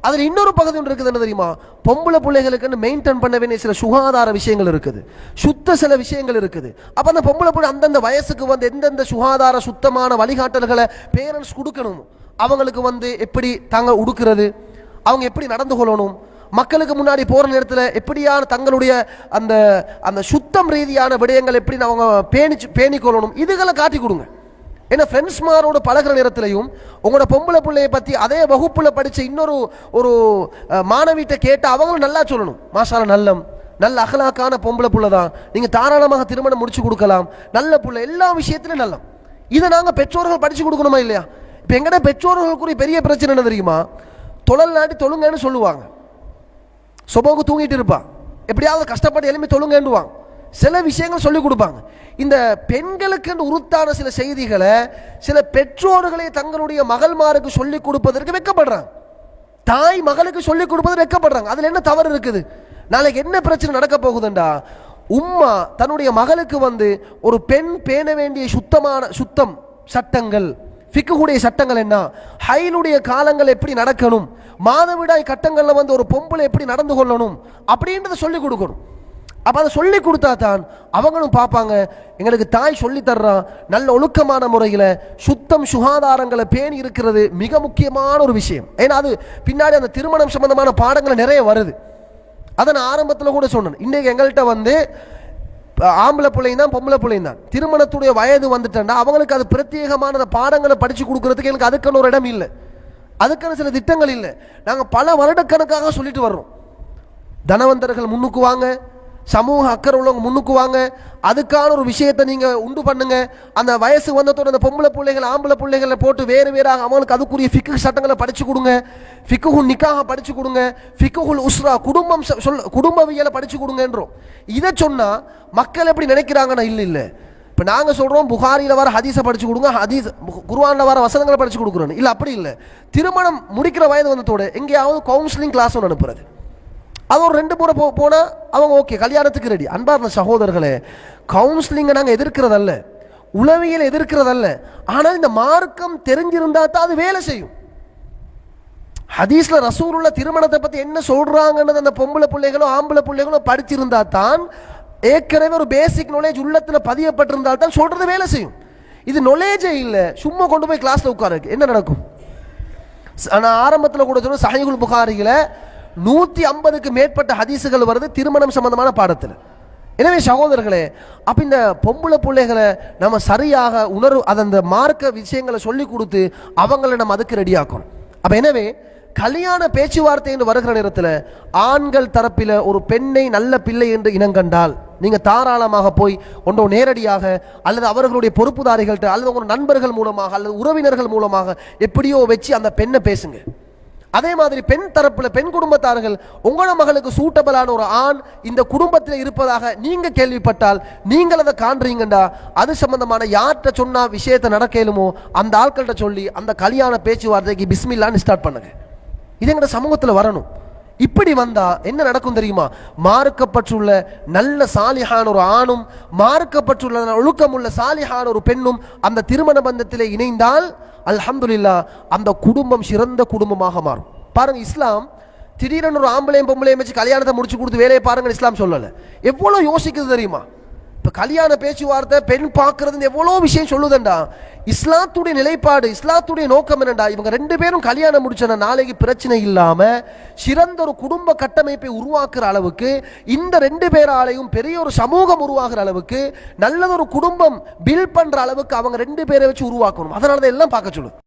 அதில் இன்னொரு பகுதி ஒன்று இருக்குது, என்ன தெரியுமா? பொம்பளை பிள்ளைகளுக்கு மெயின்டைன் பண்ண வேண்டிய சில சுகாதார விஷயங்கள் இருக்குது, சுத்த சில விஷயங்கள் இருக்குது. அப்போ அந்த பொம்பளை பிள்ளை அந்தந்த வயசுக்கு வந்து எந்தெந்த சுகாதார சுத்தமான வழிகாட்டல்களை பேரண்ட்ஸ் கொடுக்கணும். அவங்களுக்கு வந்து எப்படி தாங்க உடுக்கிறது, அவங்க எப்படி நடந்து கொள்ளணும், மக்களுக்கு முன்னாடி போகிற நேரத்தில் எப்படியான தங்களுடைய அந்த அந்த சுத்தம் ரீதியான விடயங்கள் எப்படி அவங்க பேணிக்கொள்ளணும், இதுகளை காட்டி கொடுங்க. ஏன்னா ஃப்ரெண்ட்ஸ்மாரோட பழகிற நேரத்திலையும் உங்களோட பொம்பளை பிள்ளையை பற்றி அதே வகுப்பில் படித்த இன்னொரு ஒரு மாணவிட்ட கேட்டு அவங்களும் நல்லா சொல்லணும், மாஷால நல்ல அகலாக்கான பொம்பளை புள்ள தான், நீங்கள் தாராளமாக திருமணம் முடிச்சு கொடுக்கலாம், நல்ல புள்ள, எல்லா விஷயத்திலும் நல்ல. இதை நாங்கள் பெற்றோர்கள் படித்து கொடுக்கணுமா இல்லையா? இப்போ எங்கட பெற்றோர்களுக்குரிய பெரிய பிரச்சனை என்ன தெரியுமா? தொழல் நாட்டி தொழுங்கன்னு சொல்லுவாங்க, சொபோக்கு தூங்கிட்டு இருப்பான், எப்படியாவது கஷ்டப்பட்டு எழுப்பி தொழுங்கன்னுவாங்க, சில விஷயங்கள் சொல்லிக் கொடுப்பாங்க. இந்த பெண்களுக்கு உருத்தான சில செய்திகளை சில பெற்றோர்களே தங்களுடைய மகள்மாருக்கு சொல்லிக் கொடுப்பதற்கு வெட்கப்படுறாங்க. தாய் மகளுக்கு சொல்லிக் கொடுப்பதற்கு வெட்கப்படுறாங்க. அதில் என்ன தவறு இருக்குது? நாளைக்கு என்ன பிரச்சனை நடக்க போகுதுண்டா, உம்மா தன்னுடைய மகளுக்கு வந்து ஒரு பெண் பேண வேண்டிய சுத்தம் சட்டங்கள், ஃபிக்குடைய சட்டங்கள் என்ன, ஹைலுடைய காலங்கள் எப்படி நடக்கணும், மாதவிடாய் கட்டங்கள்ல வந்து ஒரு பொம்பளை எப்படி நடந்து கொள்ளணும் அப்படின்றத சொல்லிக் கொடுக்கணும். அப்போ அதை சொல்லி கொடுத்தா தான் அவங்களும் பார்ப்பாங்க, எங்களுக்கு தாய் சொல்லி தர்றான், நல்ல ஒழுக்கமான முறையில் சுத்தம் சுகாதாரங்களை பேணி இருக்கிறது மிக முக்கியமான ஒரு விஷயம். ஏன்னா அது பின்னாடி அந்த திருமணம் சம்பந்தமான பாடங்கள் நிறைய வருது. அதை நான் ஆரம்பத்தில் கூட சொன்னேன். இன்றைக்கு எங்கள்கிட்ட வந்து ஆம்பளை பிள்ளையும் தான் பொம்பளை பிள்ளையும் தான், திருமணத்துடைய வயது வந்துட்டேன்னா அவங்களுக்கு அது பிரத்யேகமான பாடங்களை படித்து கொடுக்கறதுக்கு எனக்கு அதுக்கான ஒரு இடம் இல்லை, அதுக்கான சில திட்டங்கள் இல்லை. நாங்கள் பல வருடக்கணக்காக சொல்லிட்டு வர்றோம், தனவந்தர்கள் முன்னுக்கு வாங்க, சமூக அக்கறை உள்ளவங்க முன்னுக்கு வாங்க, அதுக்கான ஒரு விஷயத்தை நீங்கள் உண்டு பண்ணுங்க. அந்த வயசு வந்ததோட அந்த பொம்பளை பிள்ளைகள் ஆம்பளை பிள்ளைகளை போட்டு வேறு வேறாக அவங்களுக்கு அதுக்குரிய ஃபிக்கு சட்டங்களை படித்து கொடுங்க, ஃபிக்குஹுல் நிக்காக படித்து கொடுங்க, ஃபிக்குஹுல் உஸ்ரா குடும்பவியலை படித்து கொடுங்கன்றோம். இதை சொன்னால் மக்கள் எப்படி நினைக்கிறாங்கன்னா, இல்லை இப்போ நாங்கள் சொல்கிறோம் புகாரியில் வர ஹதீஸை படித்து கொடுங்க, ஹதீஸ் குர்ஆனில் வர வசனங்களை படித்து கொடுக்குறோம். இல்லை, அப்படி இல்லை. திருமணம் முடிக்கிற வயது வந்ததோட எங்கேயாவது கவுன்சிலிங் கிளாஸ் ஒன்று அனுப்புறது, அது ஒரு 2 முறை போனால் அவங்க ஓகே, கல்யாணத்துக்கு ரெடி. அன்பார்ந்த சகோதரர்களே, கவுன்சிலிங்கை நாங்கள் எதிர்க்கிறதல்ல, உளவியல் எதிர்க்கிறதல்ல, ஆனால் இந்த மார்க்கம் தெரிஞ்சிருந்தா தான் அது வேலை செய்யும். ஹதீஸ்ல ரசூலுல்லாஹ் திருமணத்தை பற்றி என்ன சொல்றாங்கன்னு அந்த பொம்பளை பிள்ளைகளோ ஆம்பளை பிள்ளைகளோ படிச்சிருந்தா தான், ஏற்கனவே ஒரு பேசிக் நாலேஜ் உள்ளத்தில் பதியப்பட்டிருந்தால் தான் சொல்றது வேலை செய்யும். இது நாலேஜே இல்லை, சும்மா கொண்டு போய் கிளாஸ்ல உட்காரு, என்ன நடக்கும்? நான் ஆரம்பத்தில் கூட சொன்ன சஹீஹுல் புகாரியில 150க்கு மேற்பட்ட ஹதீசுகள் வருது திருமணம் சம்பந்தமான பாடத்தில். எனவே சகோதரர்களே, அப்போ இந்த பொம்பளை பிள்ளைகளை நம்ம சரியாக அந்த மார்க்க விஷயங்களை சொல்லி கொடுத்து அவங்களை நம்ம அதுக்கு ரெடியாக்கணும். அப்போ எனவே கல்யாண பேச்சுவார்த்தை என்று வருகிற நேரத்தில் ஆண்கள் தரப்பில் ஒரு பெண்ணை நல்ல பிள்ளை என்று இனங்கண்டால் நீங்கள் தாராளமாக போய் ஒன்றோ நேரடியாக அல்லது அவர்களுடைய பொறுப்புதாரிகள்கிட்ட அல்லது உங்கள் நண்பர்கள் மூலமாக அல்லது உறவினர்கள் மூலமாக எப்படியோ வச்சு அந்த பெண்ணை பேசுங்க. அதே மாதிரி பெண் தரப்புல பெண் குடும்பத்தார்கள் உங்களோட மகளுக்கு சூட்டபிளான ஒரு ஆண் இந்த குடும்பத்தில் இருப்பதாக நீங்க கேள்விப்பட்டால் நீங்கள் அதை காண்றீங்கண்டா, அது சம்பந்தமான யார்கிட்ட சொன்னா விஷயத்தை நடக்கலுமோ அந்த ஆட்கள்கிட்ட சொல்லி அந்த கல்யாண பேச்சுவார்த்தைக்கு பிஸ்மில்லான்னு ஸ்டார்ட் பண்ணுங்க. இது எங்க சமூகத்தில் வரணும். இப்படி வந்தா என்ன நடக்கும் தெரியுமா? மார்க்கப்பட்டுள்ள நல்ல சாலிஹான ஒரு ஆணும் மார்க்கப்பட்டுள்ள ஒழுக்கமுள்ள சாலிஹான ஒரு பெண்ணும் அந்த திருமண பந்தத்திலே இணைந்தால் அல்ஹம்துலில்லாஹ் அந்த குடும்பம் சிறந்த குடும்பமாக மாறும். பாருங்க, இஸ்லாம் திடீரென ஒரு ஆம்பளையும் பொம்பளையும் வச்சு கல்யாணத்தை முடிச்சு கொடுத்து வேலையை பாருங்க இஸ்லாம் சொல்லலை. எவ்வளவு யோசிக்குது தெரியுமா? இப்போ கல்யாண பேச்சுவார்த்தை பெண் பார்க்கறது எவ்வளோ விஷயம் சொல்லுதுண்டா. இஸ்லாத்துடைய நிலைப்பாடு, இஸ்லாத்துடைய நோக்கம் என்னண்டா, இவங்க 2 பேரும் கல்யாணம் முடிச்சன நாளைக்கு பிரச்சனை இல்லாம சிறந்த ஒரு குடும்ப கட்டமைப்பை உருவாக்குற அளவுக்கு, இந்த 2 பேராலையும் பெரிய ஒரு சமூகம் உருவாக்குற அளவுக்கு, நல்லதொரு குடும்பம் பில்ட் பண்ற அளவுக்கு அவங்க 2 பேரை வச்சு உருவாக்கணும். அதனால தான் எல்லாம் பார்க்க சொல்லுது.